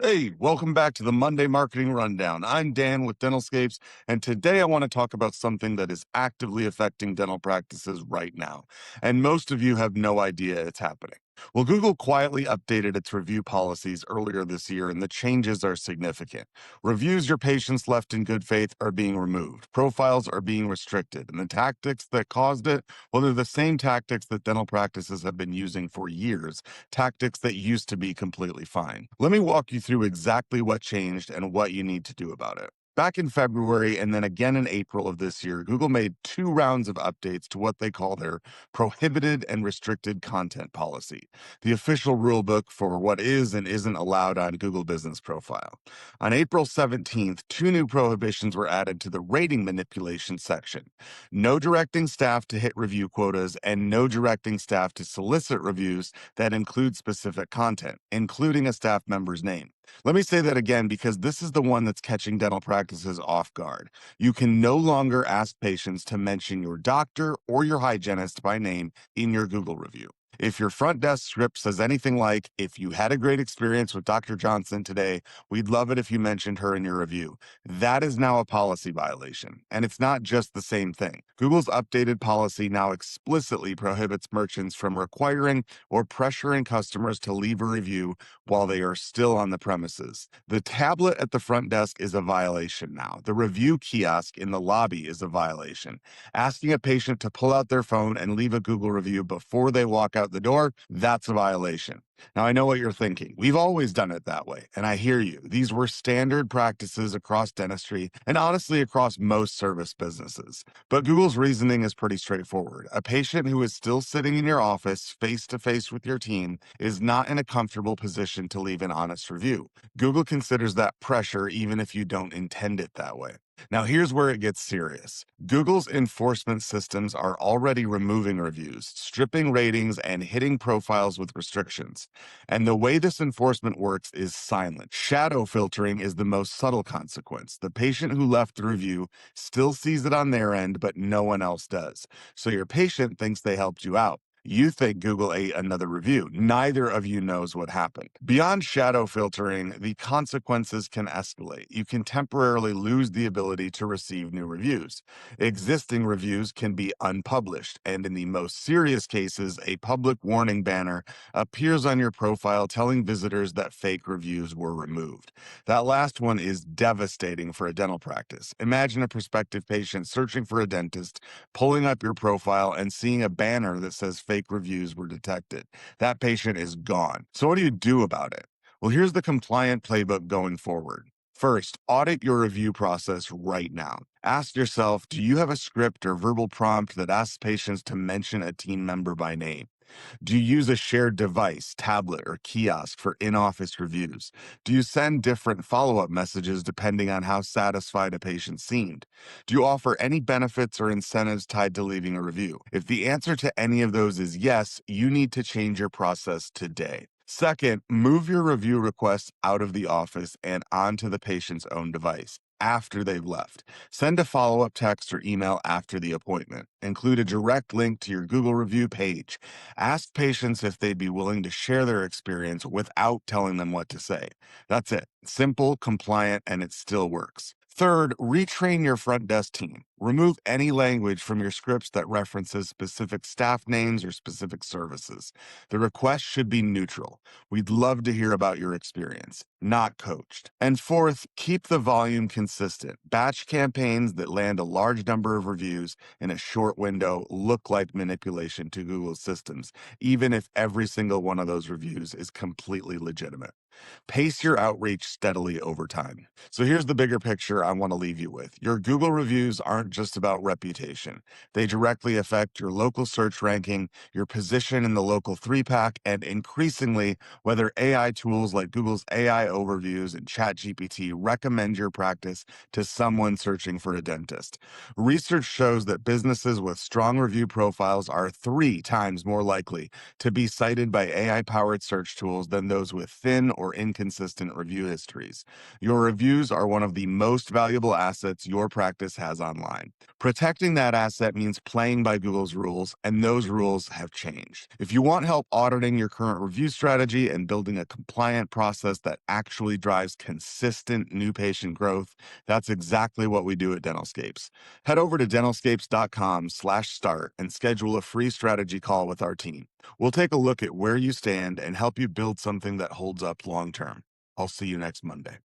Hey, welcome back to the Monday Marketing Rundown. I'm Dan with DentalScapes, and today I want to talk about something that is actively affecting dental practices right now. And most of you have no idea it's happening. Well, Google quietly updated its review policies earlier this year, and the changes are significant. Reviews your patients left in good faith are being removed, profiles are being restricted, and the tactics that caused it, well, they're the same tactics that dental practices have been using for years, tactics that used to be completely fine. Let me walk you through exactly what changed and what you need to do about it. Back in February and then again in April of this year, Google made two rounds of updates to what they call their prohibited and restricted content policy, the official rulebook for what is and isn't allowed on Google Business Profile. On April 17th, two new prohibitions were added to the rating manipulation section: no directing staff to hit review quotas and no directing staff to solicit reviews that include specific content, including a staff member's name. Let me say that again because this is the one that's catching dental practices off guard. You can no longer ask patients to mention your doctor or your hygienist by name in your Google review. If your front desk script says anything like, "If you had a great experience with Dr. Johnson today, we'd love it if you mentioned her in your review," that is now a policy violation. And it's not just the same thing. Google's updated policy now explicitly prohibits merchants from requiring or pressuring customers to leave a review while they are still on the premises. The tablet at the front desk is a violation now. The review kiosk in the lobby is a violation. Asking a patient to pull out their phone and leave a Google review before they walk out the door, that's a violation. Now, I know what you're thinking. We've always done it that way. And I hear you. These were standard practices across dentistry and honestly across most service businesses. But Google's reasoning is pretty straightforward. A patient who is still sitting in your office face to face with your team is not in a comfortable position to leave an honest review. Google considers that pressure even if you don't intend it that way. Now, here's where it gets serious. Google's enforcement systems are already removing reviews, stripping ratings, and hitting profiles with restrictions. And the way this enforcement works is silent. Shadow filtering is the most subtle consequence. The patient who left the review still sees it on their end, but no one else does. So your patient thinks they helped you out. You think Google ate another review. Neither of you knows what happened. Beyond shadow filtering, the consequences can escalate. You can temporarily lose the ability to receive new reviews. Existing reviews can be unpublished, and in the most serious cases, a public warning banner appears on your profile telling visitors that fake reviews were removed. That last one is devastating for a dental practice. Imagine a prospective patient searching for a dentist, pulling up your profile and seeing a banner that says fake reviews were detected. That patient is gone. So what do you do about it? Well, here's the compliant playbook going forward. First, audit your review process right now. Ask yourself, do you have a script or verbal prompt that asks patients to mention a team member by name? Do you use a shared device, tablet, or kiosk for in office reviews? Do you send different follow up messages depending on how satisfied a patient seemed? Do you offer any benefits or incentives tied to leaving a review? If the answer to any of those is yes, you need to change your process today. Second, move your review requests out of the office and onto the patient's own device after they've left. Send a follow up text or email after the appointment. Include a direct link to your Google review page. Ask patients if they'd be willing to share their experience without telling them what to say. That's it. Simple, compliant, and it still works. Third, retrain your front desk team. Remove any language from your scripts that references specific staff names or specific services. The request should be neutral. We'd love to hear about your experience, not coached. And fourth, keep the volume consistent. Batch campaigns that land a large number of reviews in a short window look like manipulation to Google's systems, even if every single one of those reviews is completely legitimate. Pace your outreach steadily over time. So here's the bigger picture I want to leave you with. Your Google reviews aren't just about reputation. They directly affect your local search ranking, your position in the local three pack, and increasingly whether AI tools like Google's AI overviews and ChatGPT recommend your practice to someone searching for a dentist. Research shows that businesses with strong review profiles are 3 times more likely to be cited by AI powered search tools than those with thin or inconsistent review histories. Your reviews are one of the most valuable assets your practice has online. Protecting that asset means playing by Google's rules, and those rules have changed. If you want help auditing your current review strategy and building a compliant process that actually drives consistent new patient growth, that's exactly what we do at DentalScapes. Head over to dentalscapes.com/start and schedule a free strategy call with our team. We'll take a look at where you stand and help you build something that holds up long term. I'll see you next Monday.